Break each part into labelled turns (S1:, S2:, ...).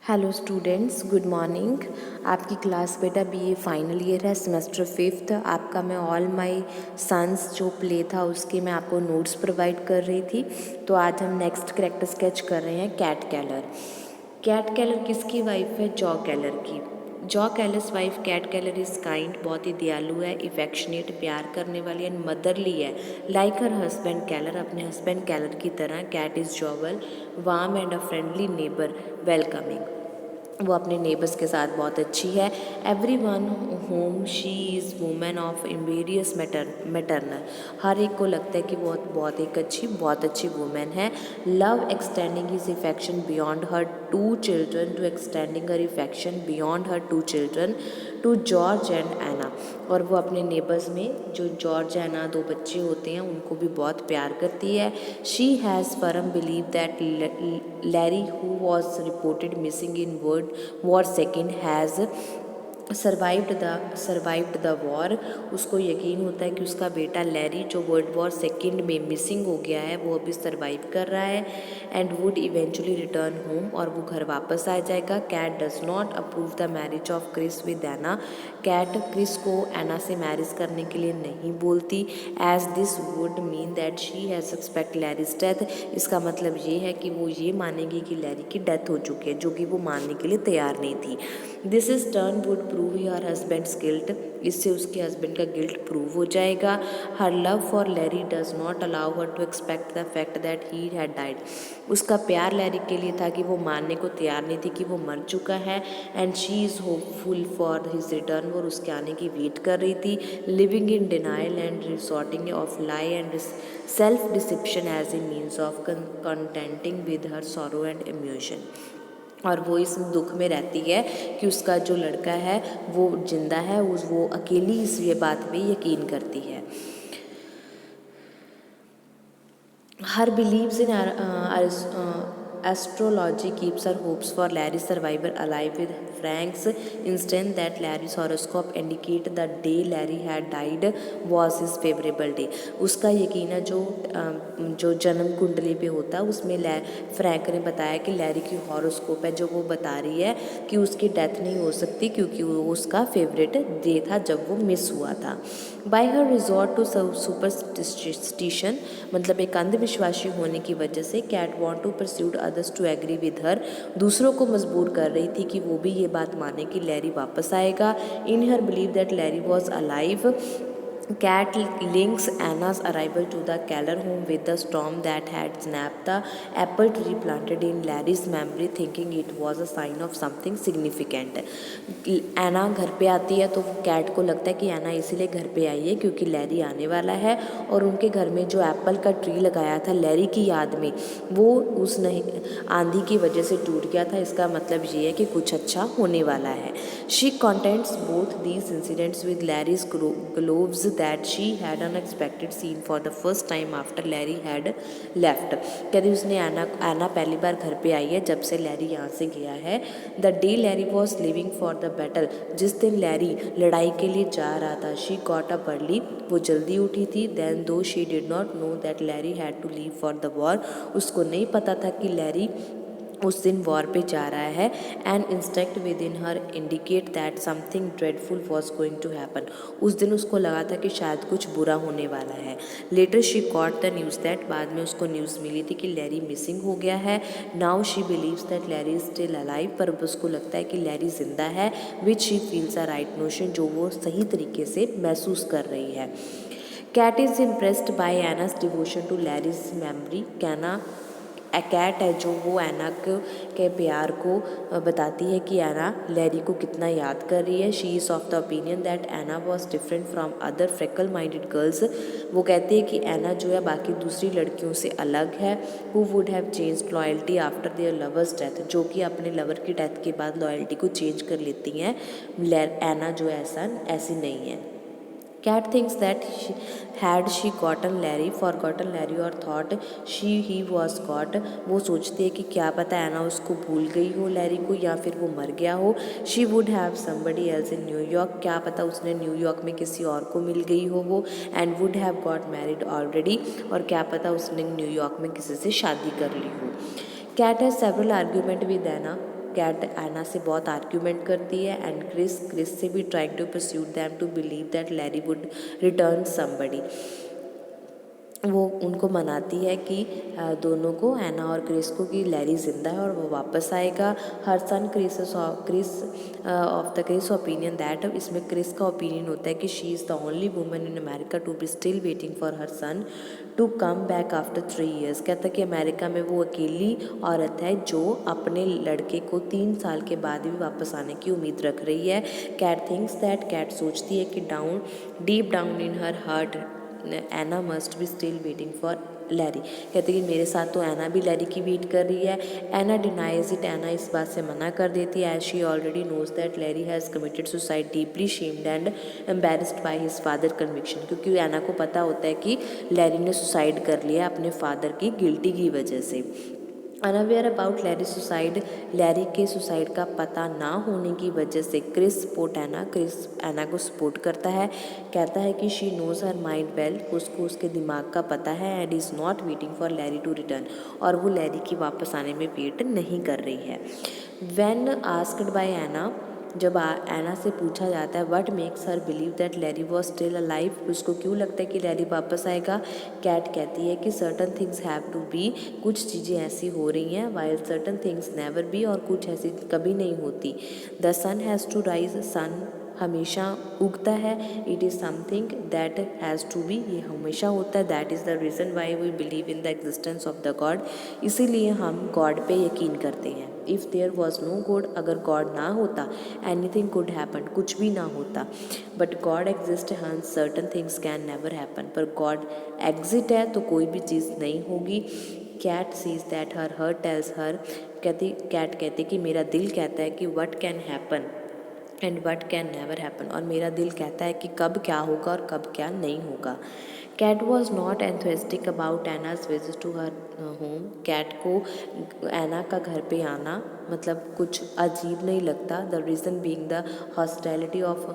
S1: Hello students, good morning. आपकी class बेटा BA final year है, सेमेस्टर 5th। आपका मैं ऑल माय सन्स जो प्ले था उसके मैं आपको नोट्स प्रोवाइड कर रही थी। तो आज हम नेक्स्ट कैरेक्टर स्केच कर रहे हैं कैट कैलर। कैट कैलर किसकी वाइफ है? जॉ कैलर की। Joe Keller's wife Kate Keller is kind, बहुत ही दयालु है, इफेक्शनेट, प्यार करने वाली एंड मदरली है। लाइक हर हस्बैंड कैलर, अपने हस्बैंड कैलर की तरह Kate is jovial, warm and a friendly neighbour, welcoming. वो अपने नेबर्स के साथ बहुत अच्छी है। Every one home she is women of various maternal, हर एक को लगता है कि वो बहुत अच्छी वुमेन है। Love extending his affection beyond her two children, to extending her affection beyond her two children to George and Anna. और वो अपने नेबर्स में जो जॉर्ज एना दो बच्चे होते हैं उनको भी बहुत प्यार करती है। She has firm believe that Larry who was reported missing in war second has survived the war. उसको यकीन होता है कि उसका बेटा लैरी जो वर्ल्ड वॉर सेकेंड में मिसिंग हो गया है वो अभी सर्वाइव कर रहा है and would eventually return home, और वो घर वापस आ जाएगा। Kate does not approve the marriage of Chris with Anna. Kate Chris को एना से मैरिज करने के लिए नहीं बोलती, as this would mean that she has suspect Larry's death. इसका मतलब ये है कि वो ये मानेगी कि लैरी की डेथ हो चुकी है, जो कि वो मानने के लिए तैयार नहीं थी। This is turn would prove her husband's guilt, इससे उसके हस्बैंड का गिल्ट प्रूव हो जाएगा। Her love for Larry does not allow her to expect the fact that he had died. उसका प्यार लैरी के लिए था कि वो मानने को तैयार नहीं थी कि वो मर चुका है। And she is hopeful for his return, और उसके आने की वेट कर रही थी। Living in denial and resorting of lie and self deception as a means of contenting with her sorrow and emotion. और वो इस दुख में रहती है कि उसका जो लड़का है वो जिंदा है, वो अकेली इस ये बात पे यकीन करती है। Her believes in astrology keeps her hopes for Larry's survival alive with Frank's instant that Larry's horoscope indicate the day Larry had died was his favorable day। उसका यकीन है जो जन्म कुंडली पे होता है उसमें फ्रैंक ने बताया कि लैरी की हॉरोस्कोप है जो वो बता रही है कि उसकी डेथ नहीं हो सकती क्योंकि वो उसका फेवरेट डे था जब वो मिस हुआ था। By her resort to superstition, मतलब एक अंधविश्वासी होने की वजह से Kate want to persuade others to agree with her, दूसरों को मजबूर कर रही थी कि वो भी ये बात माने कि लैरी वापस आएगा। In her believe that Larry was alive, Cat links Anna's arrival to the Keller home with the storm that had snapped the apple tree planted in Larry's memory, thinking it was a sign of something significant। एना घर पे आती है तो cat को लगता है कि एना इसीलिए घर पे आई है क्योंकि लैरी आने वाला है, और उनके घर में जो एप्पल का ट्री लगाया था लैरी की याद में वो उस आंधी की वजह से टूट गया था। इसका मतलब ये है कि कुछ अच्छा होने वाला है। She contents both these incidents with Larry's gloves that she had unexpected seen for the first time after Larry had left. कहती उसने एना पहली बार घर पे आई है जब से लैरी यहाँ से गया है। The day Larry was living for the battle, जिस दिन लैरी लड़ाई के लिए जा रहा था। शी गॉट अप अर्ली, वो जल्दी उठी थी। Then though she did not know that Larry had to leave for the war, उसको नहीं पता था कि लैरी उस दिन वॉर पे जा रहा है। And instinct within her indicate that something dreadful was going to happen, उस दिन उसको लगा था कि शायद कुछ बुरा होने वाला है। Later she got the news that, बाद में उसको न्यूज़ मिली थी कि लैरी मिसिंग हो गया है। Now she believes that Larry is still alive, पर उसको लगता है कि लैरी जिंदा है। Which she feels a right notion, जो वो सही तरीके से महसूस कर रही है। Kate is impressed by Anna's devotion to Larry's memory. Kate है जो वो एना के प्यार को बताती है कि एना लैरी को कितना याद कर रही है। She is of the opinion that Anna was different from other freckle minded girls, वो कहती है कि एना जो है बाकी दूसरी लड़कियों से अलग है। Who would have changed loyalty after their lovers death, जो कि अपने लवर की डेथ के बाद लॉयल्टी को चेंज कर लेती हैं। एना जो है ऐसी नहीं है। Cat thinks that had she gotten Larry, forgotten Larry or thought he was got, वो सोचती है कि क्या पता एना उसको भूल गई हो लैरी को, या फिर वो मर गया हो। She would have somebody else in New York, क्या पता उसने न्यूयॉर्क में किसी और को मिल गई हो वो। And would have got married already, और क्या पता उसने न्यूयॉर्क में किसी से शादी कर ली हो। Cat has several argument with Anna Kate Anna से बहुत आर्ग्यूमेंट करती है एंड क्रिस से भी trying to pursuit them to believe that Larry would return somebody. वो उनको मनाती है कि दोनों को, एना और क्रिस को, कि लैरी ज़िंदा है और वो वापस आएगा। Her son Chris of the Chris opinion that, इसमें क्रिस का ओपिनियन होता है कि she is the only woman in America to be still waiting for her son to come back after 3 years। कहता है कि अमेरिका में वो अकेली औरत है जो अपने लड़के को 3 साल के बाद भी वापस आने की उम्मीद रख रही है। कैट थिंक्स दैट, कैट सोचती है कि deep down in her heart Ann must be still waiting for Larry. कहते कि मेरे साथ तो एना भी लैरी की वेट कर रही है। एना डिनाइज इट, एना इस बात से मना कर देती है as she already knows that Larry has committed suicide deeply shamed and embarrassed by his father conviction. क्योंकि एना को पता होता है कि लैरी ने सुसाइड कर लिया अपने फादर की गिल्टी की वजह से। Unaware about Larry suicide, Larry के सुसाइड का पता ना होने की वजह से क्रिस एना को सपोर्ट करता है। कहता है कि she knows her mind well, उसको उसके दिमाग का पता है and is not waiting for Larry to return, और वो लैरी की वापस आने में वेट नहीं कर रही है। व्हेन आस्क्ड बाय एना, जब एना से पूछा जाता है what makes her believe that Larry was still alive, उसको क्यों लगता है कि लैरी वापस आएगा, कैट कहती है कि certain things have to be, कुछ चीज़ें ऐसी हो रही हैं, while certain things never be, और कुछ ऐसी कभी नहीं होती। The sun has to rise, sun हमेशा उगता है। It is something that has to be, ये हमेशा होता है। That is the reason why we believe in the existence of the God, इसीलिए हम गॉड पे यकीन करते हैं। If there was no God, अगर गॉड ना होता, एनीथिंग कुड हैपन, कुछ भी ना होता। But God exist hence certain things can never happen, पर गॉड एग्जिट है तो कोई भी चीज़ नहीं होगी। Kate sees that her heart tells her, Kate कहती कि मेरा दिल कहता है कि what can happen and what can never happen, और मेरा दिल कहता है कि कब क्या होगा और कब क्या नहीं होगा। Kate was not enthusiastic about Anna's visit to her home, Kate को एना का घर पे आना मतलब कुछ अजीब नहीं लगता। The reason being the hostility of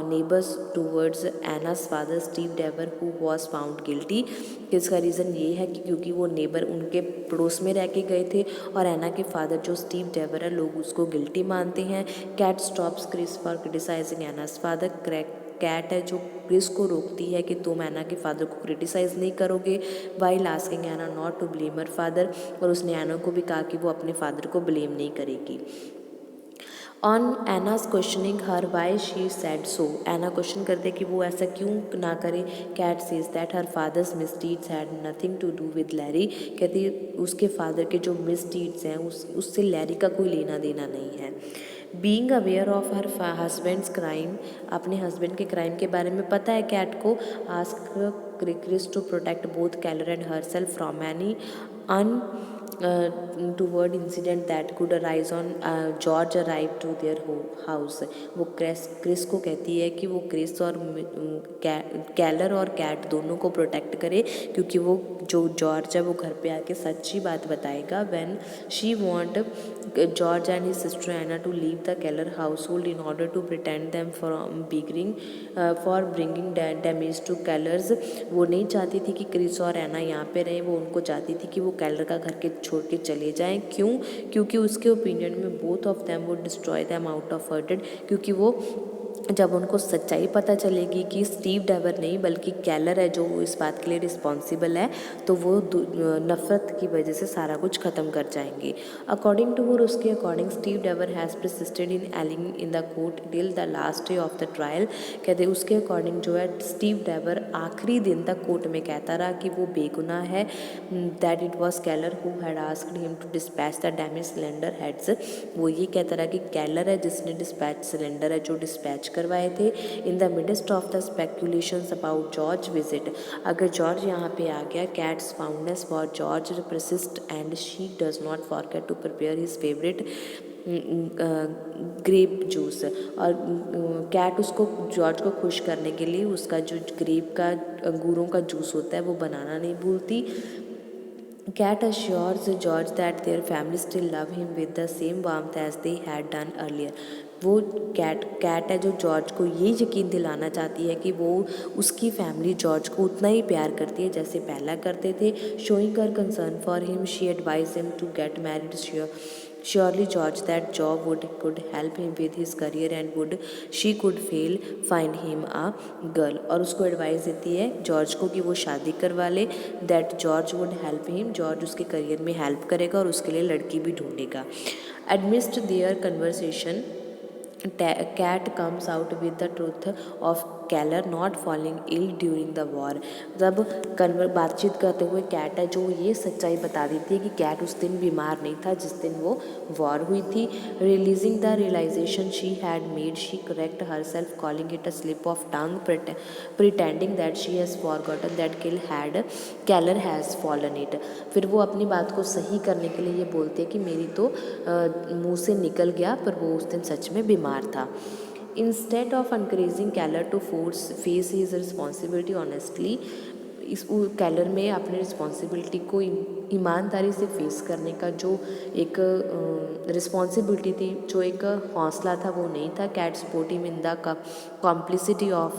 S1: neighbours towards Anna's father Steve Deever who was found guilty. इसका रीज़न ये है कि क्योंकि वो नेबर उनके पड़ोस में रह के गए थे और एना के फादर जो स्टीव डेवर है, लोग उसको गिल्टी मानते हैं। Kate stops Chris for criticising Anna's father, Kate है जो क्रिस को रोकती है कि तुम एना के फादर को क्रिटिसाइज़ नहीं करोगे, while asking Ann not to blame her father, और उसने एना को भी कहा कि वो अपने फादर को ब्लेम नहीं करेगी। On Anna's questioning her why she said so, Anna question करते कि वो ऐसा क्यों ना करे। Kate says that her father's misdeeds had nothing to do with Larry, कहती उसके फादर के जो मिसडीड्स हैं उससे लैरी का कोई लेना देना नहीं है। Being aware of her husband's crime, अपने हस्बैंड के क्राइम के बारे में पता है कैट को। Ask Chris to protect both Keller and herself from any toward incident that could arise on George arrived to their house। वो Chris को कहती है कि वो क्रिस और कैलर और कैट दोनों को प्रोटेक्ट करे, क्योंकि वो जो जॉर्ज है वो घर पे आके सच्ची बात बताएगा। When she want George and his sister Anna to leave the Keller house hold in order to pretend them for bringing damage to Kellers, वो नहीं चाहती थी कि क्रिस और एना यहाँ पे रहे, वो उनको चाहती थी कि वो कैलर का घर के छोड़ के चले जाएं। क्यों? क्योंकि उसके ओपिनियन में both of them would destroy them out of hurted, क्योंकि वो जब उनको सच्चाई पता चलेगी कि स्टीव डेवर नहीं बल्कि कैलर है जो इस बात के लिए रिस्पॉन्सिबल है, तो वो नफ़रत की वजह से सारा कुछ ख़त्म कर जाएंगे। अकॉर्डिंग टू हर, उसके according Steve Deever has persisted in ailing in the court till the last day of the trial. कहते उसके अकॉर्डिंग जो है स्टीव डेवर आखिरी दिन तक कोर्ट में कहता रहा कि वो बेगुनाह है, that it was Keller who had asked him to dispatch the damage cylinder heads. वो ये कहता रहा कि कैलर है जिसने डिस्पैच सिलेंडर है जो डिस्पैच करवाए थे। In the midst of the speculations about George visit, अगर जॉर्ज यहाँ पे आ गया, Kate's fondness for George persist and she does not forget to prepare his favourite grape juice, और कैट उसको जॉर्ज को खुश करने के लिए उसका जो ग्रेप का अंगूरों का जूस होता है वो बनाना नहीं भूलती। Cat assures George that their family still love him with the same warmth as they had done earlier। वो कैट है जो जॉर्ज को ये यकीन दिलाना चाहती है कि वो उसकी फैमिली जॉर्ज को उतना ही प्यार करती है जैसे पहला करते थे। Showing her concern for him she advise him to get married Surely George that job would could help him with his career and would she could fail find him a girl। और उसको advice देती है George को कि वो शादी करवा ले। That George would help him, George उसके करियर में हेल्प करेगा और उसके लिए लड़की भी ढूंढेगा। Amidst their conversation Kate comes out with the truth of Keller not falling ill during the war. जब बातचीत करते हुए कैट है जो ये सच्चाई बता देती है कि कैट उस दिन बीमार नहीं था जिस दिन वो वॉर हुई थी। Releasing the realisation she had made she correct herself calling it a slip of tongue pretending that she has forgotten that Keller has fallen it. फिर वो अपनी बात को सही करने के लिए ये बोलते हैं कि मेरी तो मुंह से निकल गया, पर वो उस दिन सच में बीमार था। Instead of encouraging Keller to face his responsibility honestly, इस कैलर में अपनी रिस्पॉन्सिबिलिटी को ईमानदारी से फेस करने का जो एक रिस्पॉन्सिबिलिटी थी, जो एक हौसला था, वो नहीं था। Kate support him in the complicity of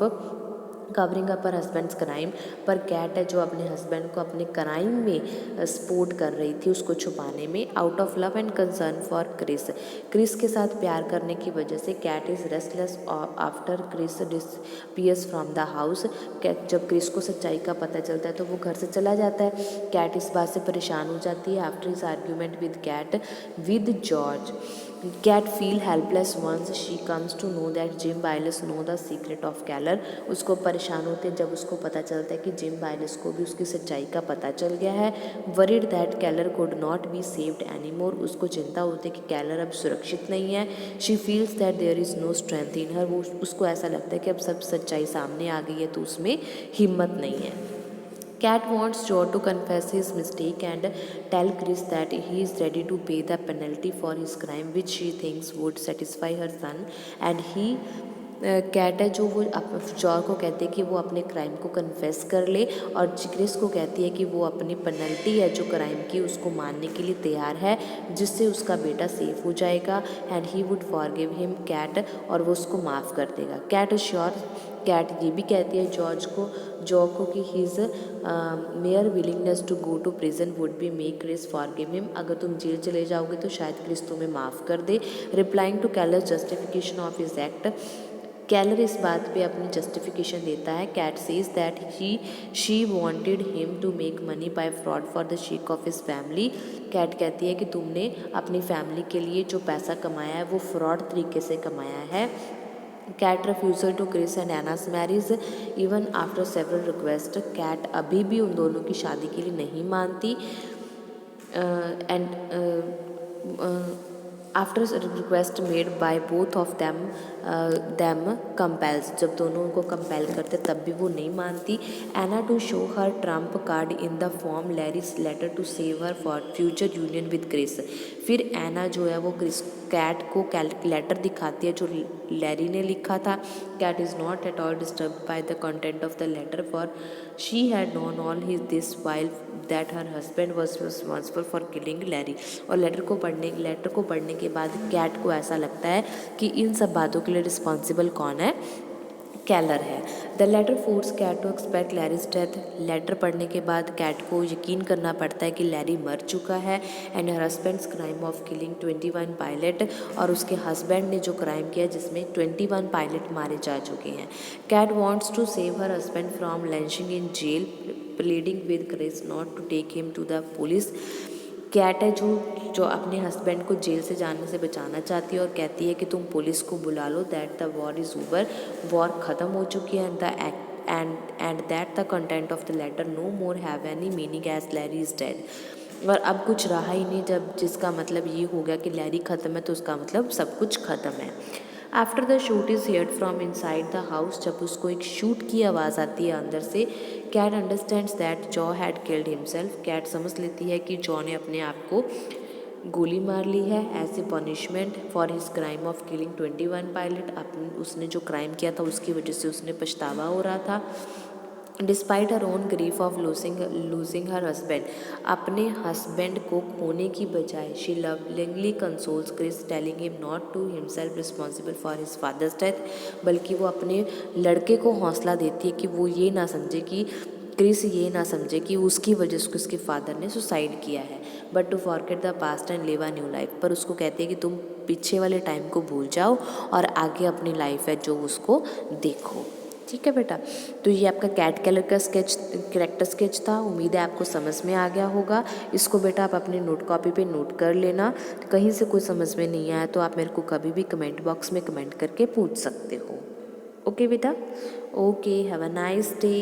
S1: covering up her husband's crime. पर कैट है जो अपने हस्बैंड को अपने क्राइम में सपोर्ट कर रही थी, उसको छुपाने में, out of love and concern for Chris. Chris के साथ प्यार करने की वजह से Kate is restless after Chris disappears from the house. जब क्रिस को सच्चाई का पता चलता है तो वो घर से चला जाता है। कैट इस बात से परेशान हो जाती है after his argument with George. Kate feel helpless once she comes to know that Jim Bayliss know the secret of Keller. उसको परेशान होते जब उसको पता चलता है कि जिम बाइलस को भी उसकी सच्चाई का पता चल गया है। Worried that कैलर could not be saved any more. उसको चिंता होती है कि कैलर अब सुरक्षित नहीं है। She feels that there is no strength in her. वो उसको ऐसा लगता है कि अब सब सच्चाई सामने आ गई है तो उसमें हिम्मत नहीं है। Cat wants Joe to confess his mistake and tell Chris that he is ready to pay the penalty for his crime, which she thinks would satisfy her son, and he Kate है जो वो jaw को कहते हैं कि वो अपने crime को कन्फेस कर ले, और क्रिस को कहती है कि वो अपनी पेनल्टी है जो क्राइम की उसको मानने के लिए तैयार है, जिससे उसका बेटा सेफ हो जाएगा। And he would forgive him Kate, और वो उसको माफ़ कर देगा। कैट श्योर कैट ये भी कहती है जॉ को कि his mere willingness to go to prison would be make Chris forgive him. अगर तुम जेल चले जाओगे तो शायद क्रिस तुम्हें माफ़ कर दे। Replying to Keller justification of his act, Keller इस बात पे अपनी जस्टिफिकेशन देता है। Kate says that she wanted him to make money by fraud for the sake of his family. Kate कहती है कि तुमने अपनी फैमिली के लिए जो पैसा कमाया है वो फ्रॉड तरीके से कमाया है। Kate refusal to Chris and Anna's marriage even after several request. Kate अभी भी उन दोनों की शादी के लिए नहीं मानती। And after request made by both of them compels, जब दोनों उनको कंपेल करते तब भी वो नहीं मानती। Anna to show her trump card in the form Larry's letter to save her for future union with Chris. फिर एना जो है वो कैट को लेटर दिखाती है जो लैरी ने लिखा था। Kate is not at all disturb by the content of the letter for she had known all his this while that her husband was responsible for killing Larry. और letter को पढ़ने के बाद कैट को ऐसा लगता है कि इन सब बातों के लिए रिस्पॉन्सिबल कौन है, कैलर है। The letter force Kate to expect Larry's death. Letter पढ़ने के बाद कैट को यकीन करना पड़ता है कि लैरी मर चुका है। And her husband's crime of killing 21 pilot, और उसके हस्बैंड ने जो क्राइम किया जिसमें 21 पायलट मारे जा चुके हैं। Kate wants to save her husband from launching in jail, pleading with Chris not to take him to the police. Kate है जो अपने हस्बैंड को जेल से जाने से बचाना चाहती है और कहती है कि तुम पुलिस को बुला लो, that the war is over, war ख़त्म हो चुकी है। And that the content of the letter no more have any meaning as Larry is dead. और अब कुछ रहा ही नहीं, जब जिसका मतलब ये हो गया कि लैरी ख़त्म है तो उसका मतलब सब कुछ ख़त्म है। After the shoot is heard from inside the house, जब उसको एक शूट की आवाज़ आती है अंदर से। Kate understands that Joe had killed himself. Kate समझ लेती है कि जॉ ने अपने आप को गोली मार ली है as a punishment for his crime of killing 21 pilot. अपने उसने जो क्राइम किया था उसकी वजह से उसने पछतावा हो रहा था। Despite her own grief of losing her husband, अपने हस्बैंड को खोने की बजाय she lovingly consoles Chris telling him not to himself responsible for his father's death. बल्कि वो अपने लड़के को हौसला देती है कि वो ये ना समझे कि क्रिस ये ना समझे कि उसकी वजह से उसके फादर ने सुसाइड किया है। But to forget the past and live a new life. पर उसको कहते हैं कि तुम पीछे वाले टाइम को भूल जाओ और आगे अपनी लाइफ है जो उसको देखो। ठीक है बेटा, तो ये आपका कैट कलर का स्केच कैरेक्टर स्केच था। उम्मीद है आपको समझ में आ गया होगा। इसको बेटा आप अपनी नोट कॉपी पे नोट कर लेना। कहीं से कुछ समझ में नहीं आया तो आप मेरे को कभी भी कमेंट बॉक्स में कमेंट करके पूछ सकते हो। ओके बेटा, okay, have a nice day.